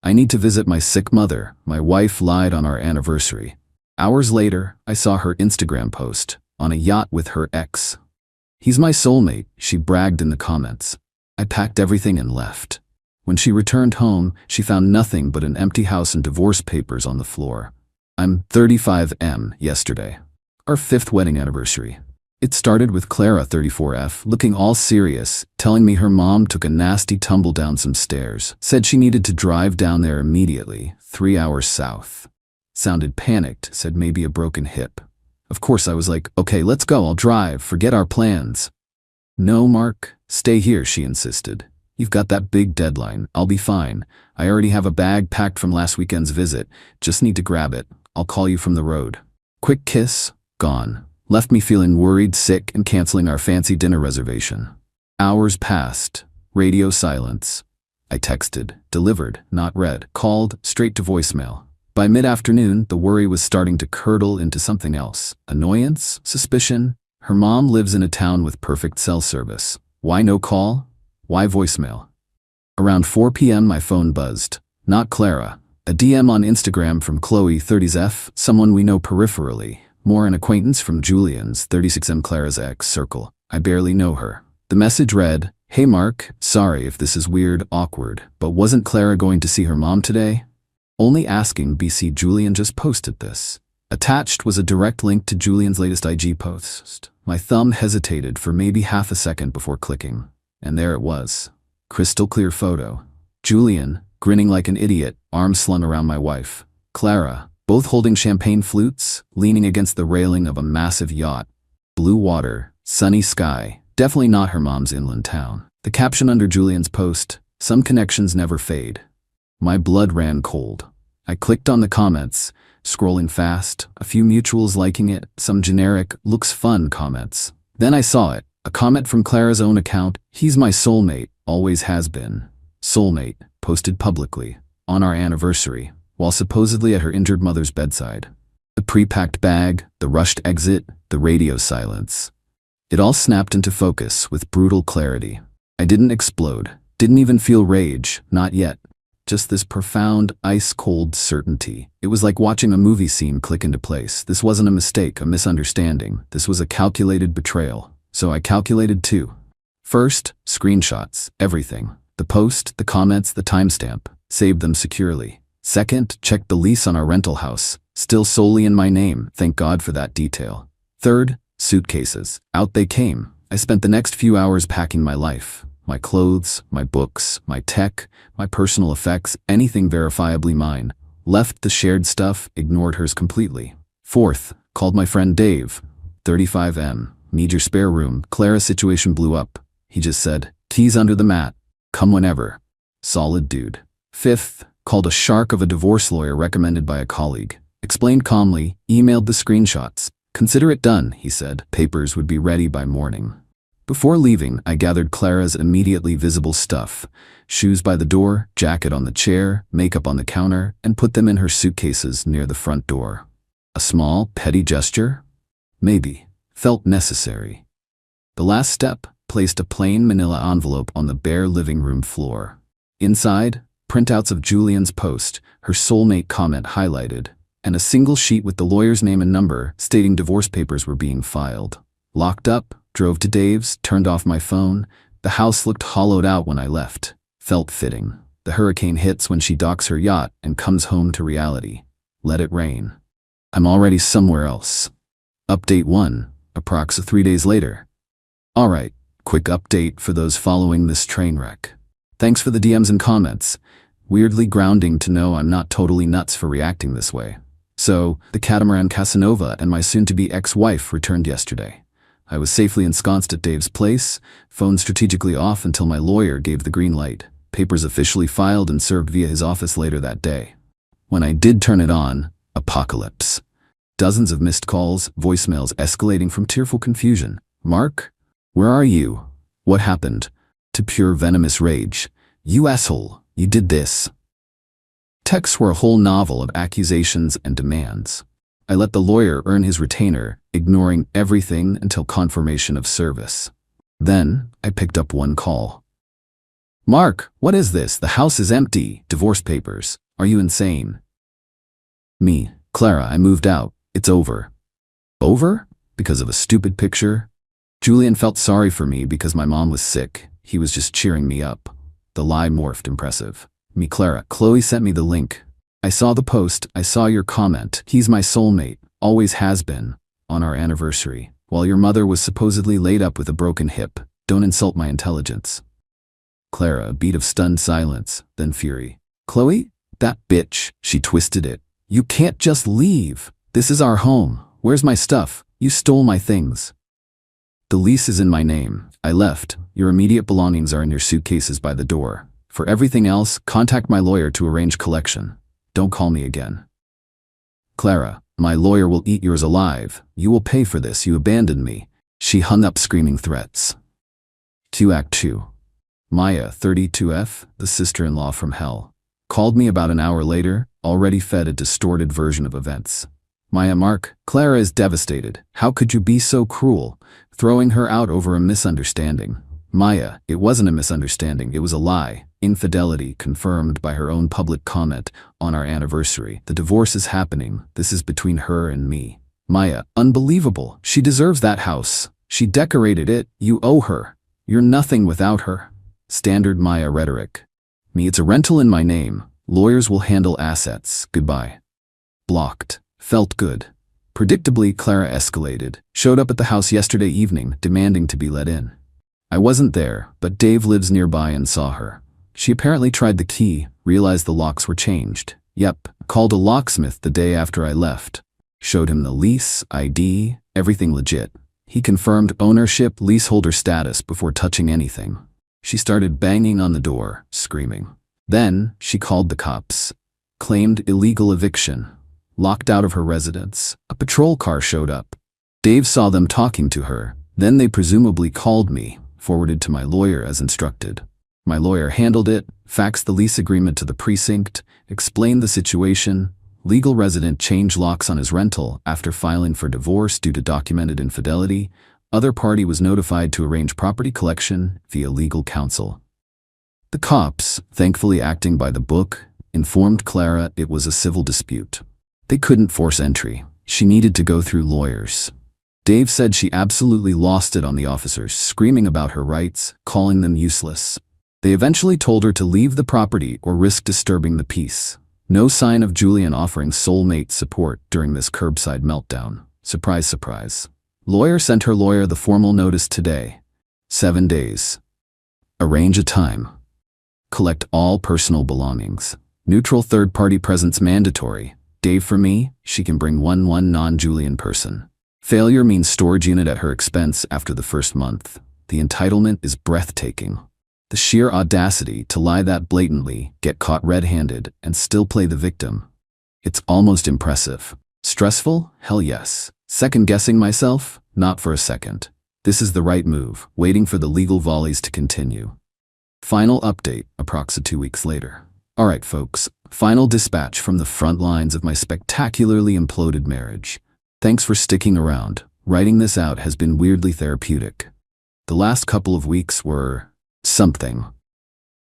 I need to visit my sick mother. My wife lied on our anniversary. Hours later, I saw her Instagram post, on a yacht with her ex. He's my soulmate, she bragged in the comments. I packed everything and left. When she returned home, she found nothing but an empty house and divorce papers on the floor. I'm 35M yesterday. Our 5th wedding anniversary. It started with Clara 34F looking all serious, telling me her mom took a nasty tumble down some stairs, said she needed to drive down there immediately, 3 hours south. Sounded panicked, said maybe a broken hip. Of course I was like, okay, let's go, I'll drive, forget our plans. No, Mark, stay here, she insisted. You've got that big deadline, I'll be fine. I already have a bag packed from last weekend's visit, just need to grab it, I'll call you from the road. Quick kiss, gone. Left me feeling worried, sick, and canceling our fancy dinner reservation. Hours passed. Radio silence. I texted, delivered, not read, called, straight to voicemail. By mid-afternoon, the worry was starting to curdle into something else. Annoyance? Suspicion? Her mom lives in a town with perfect cell service. Why no call? Why voicemail? Around 4 p.m. my phone buzzed. Not Clara. A DM on Instagram from Chloe 30s, someone we know peripherally. More an acquaintance from Julian's 36M Clara's ex circle. I barely know her. The message read, "Hey Mark, sorry if this is weird, awkward, but wasn't Clara going to see her mom today? Only asking BC Julian just posted this." Attached was a direct link to Julian's latest IG post. My thumb hesitated for maybe half a second before clicking. And there it was. Crystal clear photo. Julian, grinning like an idiot, arms slung around my wife. Clara, both holding champagne flutes, leaning against the railing of a massive yacht. Blue water, sunny sky, definitely not her mom's inland town. The caption under Julian's post, "Some connections never fade." My blood ran cold. I clicked on the comments, scrolling fast, a few mutuals liking it, some generic, looks fun comments. Then I saw it, a comment from Clara's own account, "He's my soulmate, always has been." Soulmate, posted publicly, on our anniversary, while supposedly at her injured mother's bedside. The pre-packed bag, the rushed exit, the radio silence. It all snapped into focus with brutal clarity. I didn't explode, didn't even feel rage, not yet. Just this profound, ice-cold certainty. It was like watching a movie scene click into place. This wasn't a mistake, a misunderstanding. This was a calculated betrayal. So I calculated too. First, screenshots, everything. The post, the comments, the timestamp. Saved them securely. Second, checked the lease on our rental house. Still solely in my name, thank God for that detail. Third, suitcases. Out they came. I spent the next few hours packing my life. My clothes, my books, my tech, my personal effects, anything verifiably mine. Left the shared stuff, ignored hers completely. Fourth, called my friend Dave. 35M, need your spare room. Clara's situation blew up. He just said, keys under the mat. Come whenever. Solid dude. Fifth, called a shark of a divorce lawyer recommended by a colleague. Explained calmly, emailed the screenshots. Consider it done, he said. Papers would be ready by morning. Before leaving, I gathered Clara's immediately visible stuff. Shoes by the door, jacket on the chair, makeup on the counter, and put them in her suitcases near the front door. A small, petty gesture? Maybe. Felt necessary. The last step, placed a plain manila envelope on the bare living room floor. Inside, printouts of Julian's post, her soulmate comment highlighted, and a single sheet with the lawyer's name and number stating divorce papers were being filed. Locked up, drove to Dave's, turned off my phone. The house looked hollowed out when I left. Felt fitting. The hurricane hits when she docks her yacht and comes home to reality. Let it rain. I'm already somewhere else. Update 1, approx 3 days later. Alright, quick update for those following this train wreck. Thanks for the DMs and comments. Weirdly grounding to know I'm not totally nuts for reacting this way. So, the catamaran Casanova and my soon-to-be ex-wife returned yesterday. I was safely ensconced at Dave's place, phone strategically off until my lawyer gave the green light, papers officially filed and served via his office later that day. When I did turn it on, apocalypse. Dozens of missed calls, voicemails escalating from tearful confusion. Mark? Where are you? What happened? To pure venomous rage. You asshole, you did this. Texts were a whole novel of accusations and demands. I let the lawyer earn his retainer, ignoring everything until confirmation of service. Then, I picked up one call. Mark, what is this? The house is empty. Divorce papers. Are you insane? Me, Clara, I moved out. It's over. Over? Because of a stupid picture? Julian felt sorry for me because my mom was sick. He was just cheering me up. The lie morphed impressive. Me, Clara, Chloe sent me the link. I saw the post. I saw your comment. He's my soulmate. Always has been. On our anniversary. While your mother was supposedly laid up with a broken hip. Don't insult my intelligence. Clara, a beat of stunned silence, then fury. Chloe? That bitch. She twisted it. You can't just leave. This is our home. Where's my stuff? You stole my things. The lease is in my name. I left. Your immediate belongings are in your suitcases by the door. For everything else, contact my lawyer to arrange collection. Don't call me again. Clara, my lawyer will eat yours alive. You will pay for this. You abandoned me. She hung up screaming threats. 2 Act 2. Maya, 32F, the sister-in-law from hell, called me about an hour later, already fed a distorted version of events. Maya, Mark, Clara is devastated. How could you be so cruel? Throwing her out over a misunderstanding. Maya, it wasn't a misunderstanding, it was a lie. Infidelity confirmed by her own public comment on our anniversary. The divorce is happening. This is between her and me. Maya, unbelievable. She deserves that house. She decorated it. You owe her. You're nothing without her. Standard Maya rhetoric. Me, it's a rental in my name. Lawyers will handle assets. Goodbye. Blocked. Felt good. Predictably, Clara escalated. Showed up at the house yesterday evening, demanding to be let in. I wasn't there, but Dave lives nearby and saw her. She apparently tried the key, realized the locks were changed. Yep, called a locksmith the day after I left. Showed him the lease, ID, everything legit. He confirmed ownership, leaseholder status before touching anything. She started banging on the door, screaming. Then, she called the cops. Claimed illegal eviction. Locked out of her residence. A patrol car showed up. Dave saw them talking to her. Then they presumably called me, forwarded to my lawyer as instructed. My lawyer handled it, faxed the lease agreement to the precinct, explained the situation. Legal resident changed locks on his rental after filing for divorce due to documented infidelity. Other party was notified to arrange property collection via legal counsel. The cops, thankfully acting by the book, informed Clara it was a civil dispute. They couldn't force entry. She needed to go through lawyers. Dave said she absolutely lost it on the officers, screaming about her rights, calling them useless. They eventually told her to leave the property or risk disturbing the peace. No sign of Julian offering soulmate support during this curbside meltdown. Surprise, surprise. Lawyer sent her lawyer the formal notice today. 7 days. Arrange a time. Collect all personal belongings. Neutral third-party presence mandatory. Dave for me, she can bring one non-Julian person. Failure means storage unit at her expense after the first month. The entitlement is breathtaking. The sheer audacity to lie that blatantly, get caught red-handed, and still play the victim. It's almost impressive. Stressful? Hell yes. Second-guessing myself? Not for a second. This is the right move, waiting for the legal volleys to continue. Final update, approximately 2 weeks later. Alright folks, final dispatch from the front lines of my spectacularly imploded marriage. Thanks for sticking around. Writing this out has been weirdly therapeutic. The last couple of weeks were something.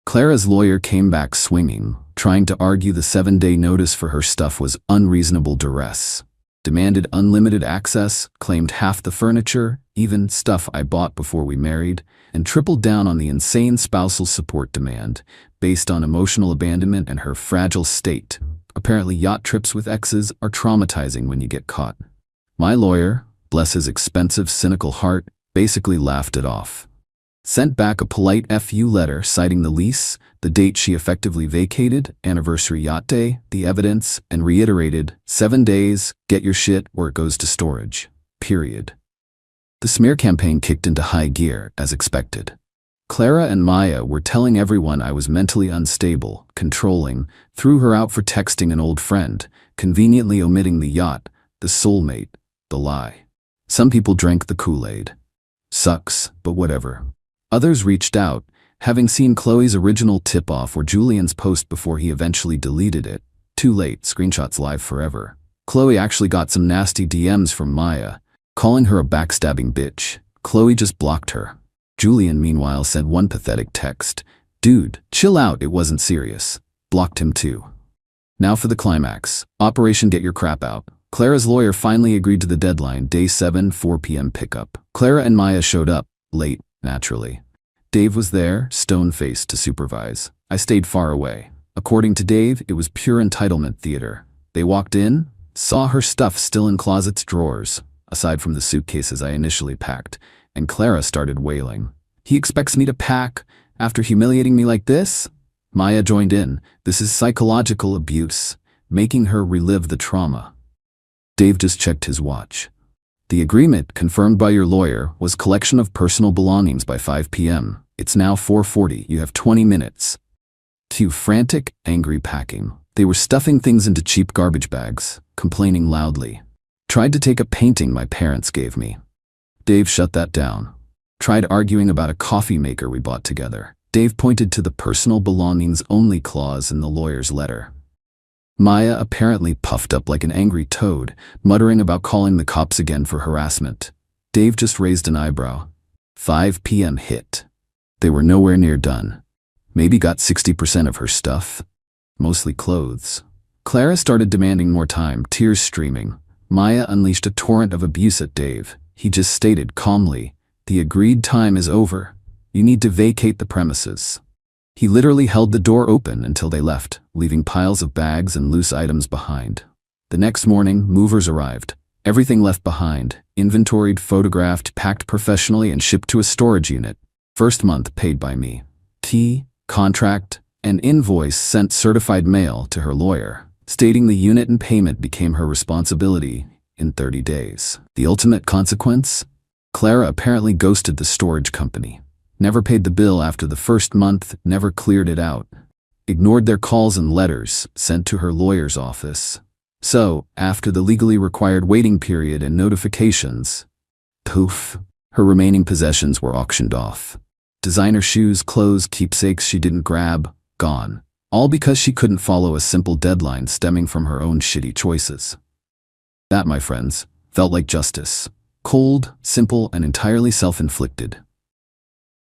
Clara's lawyer came back swinging, trying to argue the 7-day notice for her stuff was unreasonable duress. Demanded unlimited access, claimed half the furniture, even stuff I bought before we married, and tripled down on the insane spousal support demand, based on emotional abandonment and her fragile state. Apparently yacht trips with exes are traumatizing when you get caught. My lawyer, bless his expensive, cynical heart, basically laughed it off. Sent back a polite FU letter citing the lease, the date she effectively vacated, anniversary yacht day, the evidence, and reiterated, 7 days, get your shit or it goes to storage. Period. The smear campaign kicked into high gear, as expected. Clara and Maya were telling everyone I was mentally unstable, controlling, threw her out for texting an old friend, conveniently omitting the yacht, the soulmate, the lie. Some people drank the Kool-Aid. Sucks, but whatever. Others reached out, having seen Chloe's original tip-off or Julian's post before he eventually deleted it. Too late, screenshots live forever. Chloe actually got some nasty DMs from Maya, calling her a backstabbing bitch. Chloe just blocked her. Julian, meanwhile, sent one pathetic text. Dude, chill out, it wasn't serious. Blocked him too. Now for the climax. Operation Get Your Crap Out. Clara's lawyer finally agreed to the deadline, day 7, 4 p.m. pickup. Clara and Maya showed up, late, naturally. Dave was there, stone-faced, to supervise. I stayed far away. According to Dave, it was pure entitlement theater. They walked in, saw her stuff still in closets' drawers, aside from the suitcases I initially packed, and Clara started wailing. He expects me to pack after humiliating me like this? Maya joined in. This is psychological abuse, making her relive the trauma. Dave just checked his watch. The agreement, confirmed by your lawyer, was collection of personal belongings by 5 p.m. It's now 4:40. You have 20 minutes. Cue frantic, angry packing. They were stuffing things into cheap garbage bags, complaining loudly. Tried to take a painting my parents gave me. Dave shut that down. Tried arguing about a coffee maker we bought together. Dave pointed to the personal belongings only clause in the lawyer's letter. Maya apparently puffed up like an angry toad, muttering about calling the cops again for harassment. Dave just raised an eyebrow. 5 p.m. hit. They were nowhere near done. Maybe got 60% of her stuff. Mostly clothes. Clara started demanding more time, tears streaming. Maya unleashed a torrent of abuse at Dave. He just stated calmly, "The agreed time is over. You need to vacate the premises." He literally held the door open until they left, leaving piles of bags and loose items behind. The next morning, movers arrived. Everything left behind, inventoried, photographed, packed professionally and shipped to a storage unit. First month paid by me. Contract, and invoice sent certified mail to her lawyer, stating the unit and payment became her responsibility in 30 days. The ultimate consequence? Clara apparently ghosted the storage company. Never paid the bill after the first month, never cleared it out. Ignored their calls and letters sent to her lawyer's office. So, after the legally required waiting period and notifications, poof, her remaining possessions were auctioned off. Designer shoes, clothes, keepsakes she didn't grab, gone. All because she couldn't follow a simple deadline stemming from her own shitty choices. That, my friends, felt like justice. Cold, simple, and entirely self-inflicted.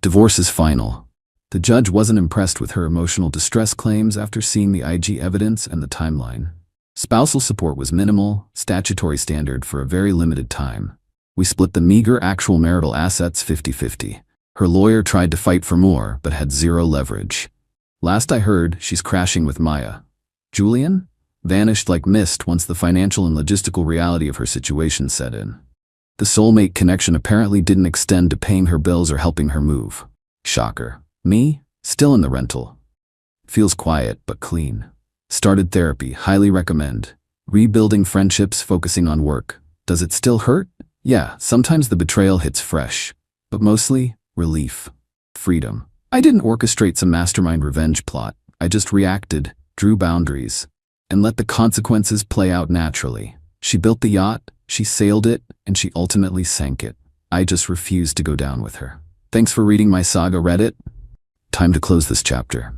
Divorce is final. The judge wasn't impressed with her emotional distress claims after seeing the IG evidence and the timeline. Spousal support was minimal, statutory standard for a very limited time. We split the meager actual marital assets 50-50. Her lawyer tried to fight for more, but had zero leverage. Last I heard, she's crashing with Maya. Julian? Vanished like mist once the financial and logistical reality of her situation set in. The soulmate connection apparently didn't extend to paying her bills or helping her move. Shocker. Me? Still in the rental. Feels quiet but clean. Started therapy, highly recommend. Rebuilding friendships, focusing on work. Does it still hurt? Yeah, sometimes the betrayal hits fresh. But mostly, relief. Freedom. I didn't orchestrate some mastermind revenge plot. I just reacted, drew boundaries, and let the consequences play out naturally. She built the yacht, she sailed it, and she ultimately sank it. I just refused to go down with her. Thanks for reading my saga, Reddit. Time to close this chapter.